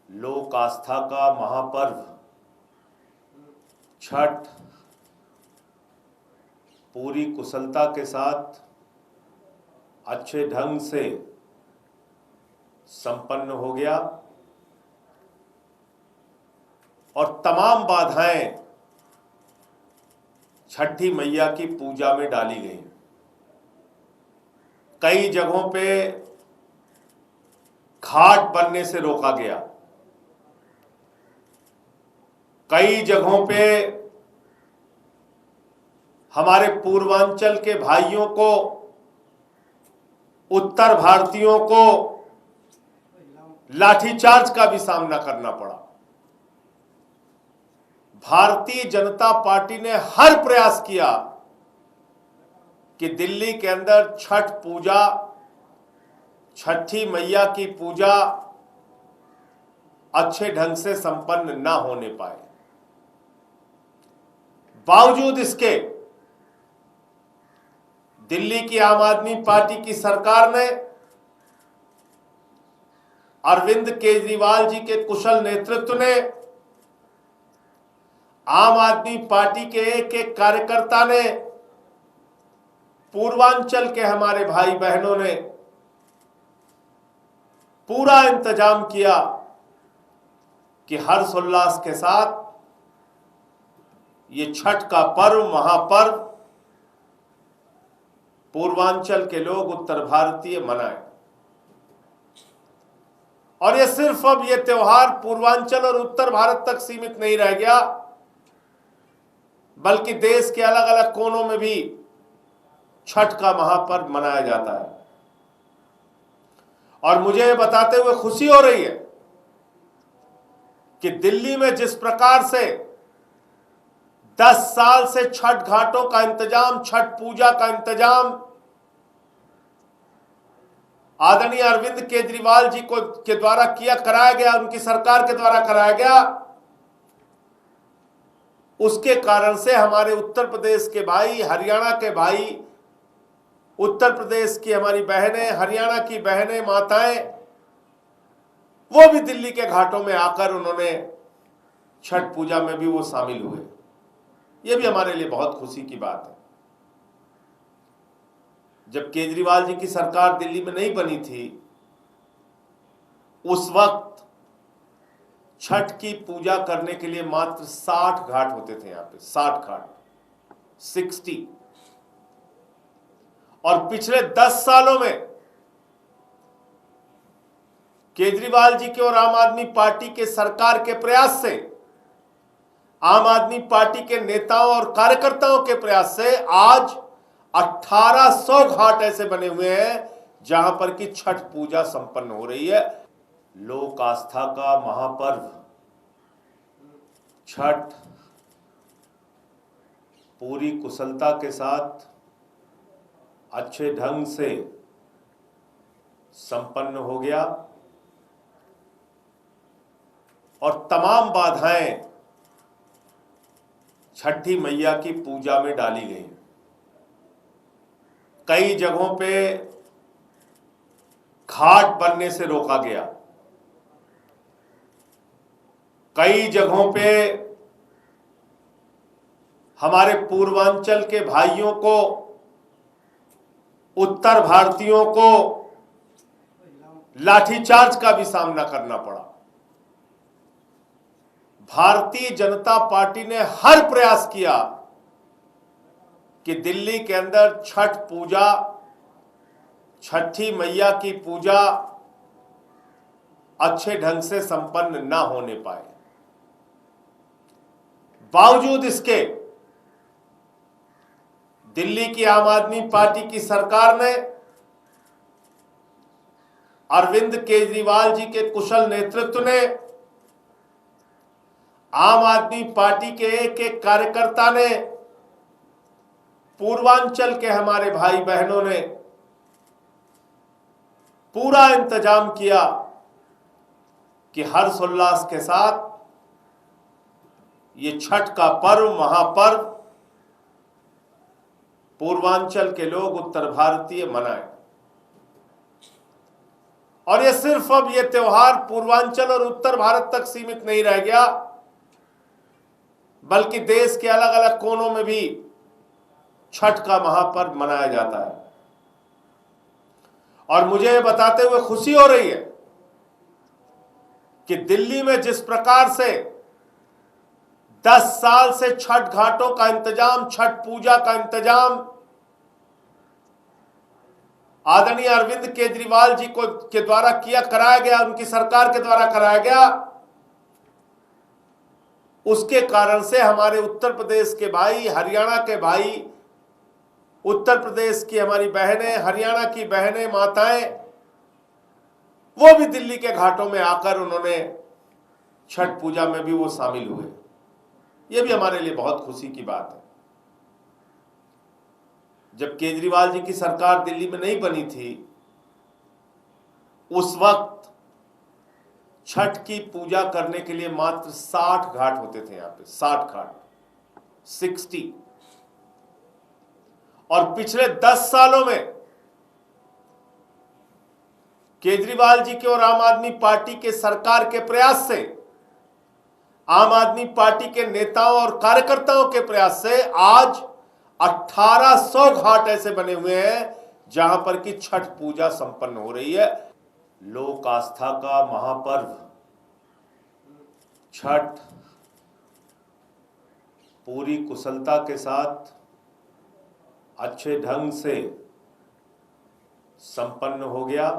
लोक आस्था का महापर्व छठ पूरी कुशलता के साथ अच्छे ढंग से संपन्न हो गया और तमाम बाधाएं छठी मैया की पूजा में डाली गई। कई जगहों पे घाट बनने से रोका गया, कई जगहों पे हमारे पूर्वांचल के भाइयों को, उत्तर भारतीयों को लाठीचार्ज का भी सामना करना पड़ा। भारतीय जनता पार्टी ने हर प्रयास किया कि दिल्ली के अंदर छठ पूजा, छठी मैया की पूजा अच्छे ढंग से संपन्न ना होने पाए। बावजूद इसके दिल्ली की आम आदमी पार्टी की सरकार ने अरविंद केजरीवाल जी के कुशल नेतृत्व ने, आम आदमी पार्टी के एक एक कार्यकर्ता ने, पूर्वांचल के हमारे भाई बहनों ने पूरा इंतजाम किया कि हर्षोल्लास के साथ ये छठ का पर्व, महापर्व पूर्वांचल के लोग, उत्तर भारतीय मनाएं। और ये सिर्फ अब ये त्योहार पूर्वांचल और उत्तर भारत तक सीमित नहीं रह गया, बल्कि देश के अलग अलग कोनों में भी छठ का महापर्व मनाया जाता है। और मुझे ये बताते हुए खुशी हो रही है कि दिल्ली में जिस प्रकार से 10 साल से छठ घाटों का इंतजाम, छठ पूजा का इंतजाम आदरणीय अरविंद केजरीवाल जी के द्वारा कराया गया, उनकी सरकार के द्वारा कराया गया, उसके कारण से हमारे उत्तर प्रदेश के भाई, हरियाणा के भाई, उत्तर प्रदेश की हमारी बहनें, हरियाणा की बहनें, माताएं, वो भी दिल्ली के घाटों में आकर उन्होंने छठ पूजा में भी वो शामिल हुए। ये भी हमारे लिए बहुत खुशी की बात है। जब केजरीवाल जी की सरकार दिल्ली में नहीं बनी थी, उस वक्त छठ की पूजा करने के लिए मात्र 60 घाट होते थे। यहां पे 60 घाट, 60। और पिछले 10 सालों में केजरीवाल जी के और आम आदमी पार्टी के सरकार के प्रयास से, आम आदमी पार्टी के नेताओं और कार्यकर्ताओं के प्रयास से आज 1800 घाट ऐसे बने हुए हैं जहां पर कि छठ पूजा संपन्न हो रही है। लोक आस्था का महापर्व छठ पूरी कुशलता के साथ अच्छे ढंग से संपन्न हो गया और तमाम बाधाएं छठी मैया की पूजा में डाली गई। कई जगहों पे घाट बनने से रोका गया, कई जगहों पे हमारे पूर्वांचल के भाइयों को, उत्तर भारतीयों को लाठीचार्ज का भी सामना करना पड़ा। भारतीय जनता पार्टी ने हर प्रयास किया कि दिल्ली के अंदर छठ पूजा, छठी मैया की पूजा अच्छे ढंग से संपन्न ना होने पाए। बावजूद इसके दिल्ली की आम आदमी पार्टी की सरकार ने अरविंद केजरीवाल जी के कुशल नेतृत्व ने, आम आदमी पार्टी के एक एक कार्यकर्ता ने, पूर्वांचल के हमारे भाई बहनों ने पूरा इंतजाम किया कि हर्षोल्लास के साथ ये छठ का पर्व, महापर्व पूर्वांचल के लोग, उत्तर भारतीय मनाएं। और ये सिर्फ अब ये त्योहार पूर्वांचल और उत्तर भारत तक सीमित नहीं रह गया, बल्कि देश के अलग अलग कोनों में भी छठ का महापर्व मनाया जाता है। और मुझे ये बताते हुए खुशी हो रही है कि दिल्ली में जिस प्रकार से 10 साल से छठ घाटों का इंतजाम, छठ पूजा का इंतजाम आदरणीय अरविंद केजरीवाल जी के द्वारा कराया गया, उनकी सरकार के द्वारा कराया गया, उसके कारण से हमारे उत्तर प्रदेश के भाई, हरियाणा के भाई, उत्तर प्रदेश की हमारी बहनें, हरियाणा की बहनें, माताएं, वो भी दिल्ली के घाटों में आकर उन्होंने छठ पूजा में भी वो शामिल हुए। ये भी हमारे लिए बहुत खुशी की बात है। जब केजरीवाल जी की सरकार दिल्ली में नहीं बनी थी, उस वक्त छठ की पूजा करने के लिए मात्र 60 घाट होते थे। यहां पे 60 घाट, 60। और पिछले 10 सालों में केजरीवाल जी के और आम आदमी पार्टी के सरकार के प्रयास से, आम आदमी पार्टी के नेताओं और कार्यकर्ताओं के प्रयास से आज 1800 घाट ऐसे बने हुए हैं जहां पर कि छठ पूजा संपन्न हो रही है। लोक आस्था का महापर्व छठ पूरी कुशलता के साथ अच्छे ढंग से संपन्न हो गया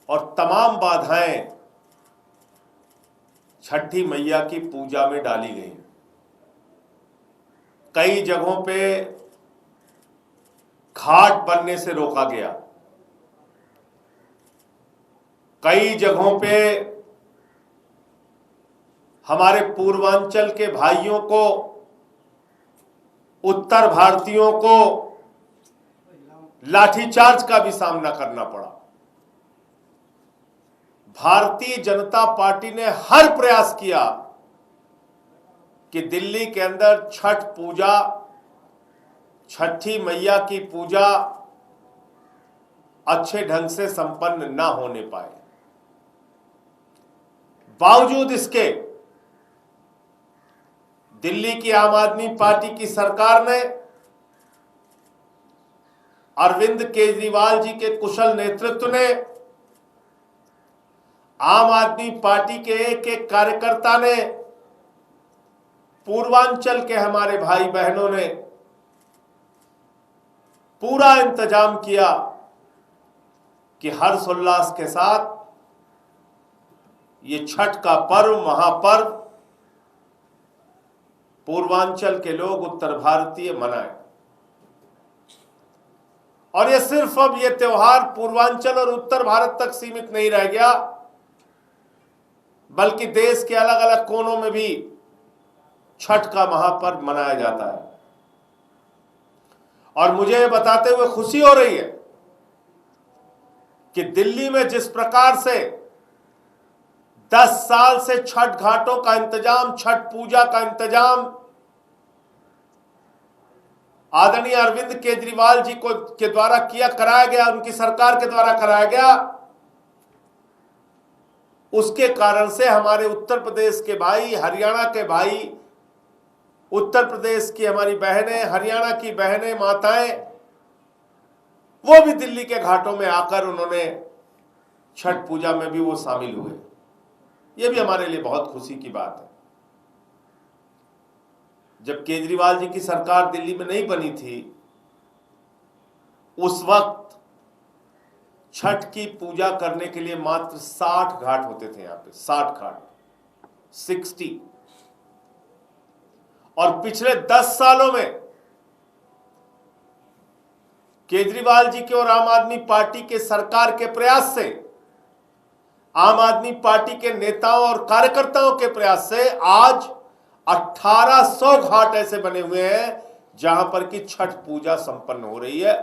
और तमाम बाधाएं छठी मैया की पूजा में डाली गई। कई जगहों पे घाट बनने से रोका गया, कई जगहों पे हमारे पूर्वांचल के भाइयों को, उत्तर भारतीयों को लाठीचार्ज का भी सामना करना पड़ा। भारतीय जनता पार्टी ने हर प्रयास किया कि दिल्ली के अंदर छठ पूजा, छठी मैया की पूजा अच्छे ढंग से संपन्न ना होने पाए। बावजूद इसके दिल्ली की आम आदमी पार्टी की सरकार ने अरविंद केजरीवाल जी के कुशल नेतृत्व ने, आम आदमी पार्टी के एक एक कार्यकर्ता ने, पूर्वांचल के हमारे भाई बहनों ने पूरा इंतजाम किया कि हर्षोल्लास के साथ ये छठ का पर्व, महापर्व पूर्वांचल के लोग, उत्तर भारतीय मनाएं। और ये सिर्फ अब ये त्योहार पूर्वांचल और उत्तर भारत तक सीमित नहीं रह गया, बल्कि देश के अलग अलग कोनों में भी छठ का महापर्व मनाया जाता है। और मुझे ये बताते हुए खुशी हो रही है कि दिल्ली में जिस प्रकार से 10 साल से छठ घाटों का इंतजाम, छठ पूजा का इंतजाम आदरणीय अरविंद केजरीवाल जी के द्वारा कराया गया, उनकी सरकार के द्वारा कराया गया, उसके कारण से हमारे उत्तर प्रदेश के भाई, हरियाणा के भाई, उत्तर प्रदेश की हमारी बहनें, हरियाणा की बहनें, माताएं, वो भी दिल्ली के घाटों में आकर उन्होंने छठ पूजा में भी वो शामिल हुए। ये भी हमारे लिए बहुत खुशी की बात है। जब केजरीवाल जी की सरकार दिल्ली में नहीं बनी थी, उस वक्त छठ की पूजा करने के लिए मात्र 60 घाट होते थे। यहां पे 60 घाट, 60। और पिछले 10 सालों में केजरीवाल जी के और आम आदमी पार्टी के सरकार के प्रयास से, आम आदमी पार्टी के नेताओं और कार्यकर्ताओं के प्रयास से आज 1800 घाट ऐसे बने हुए हैं जहां पर कि छठ पूजा संपन्न हो रही है।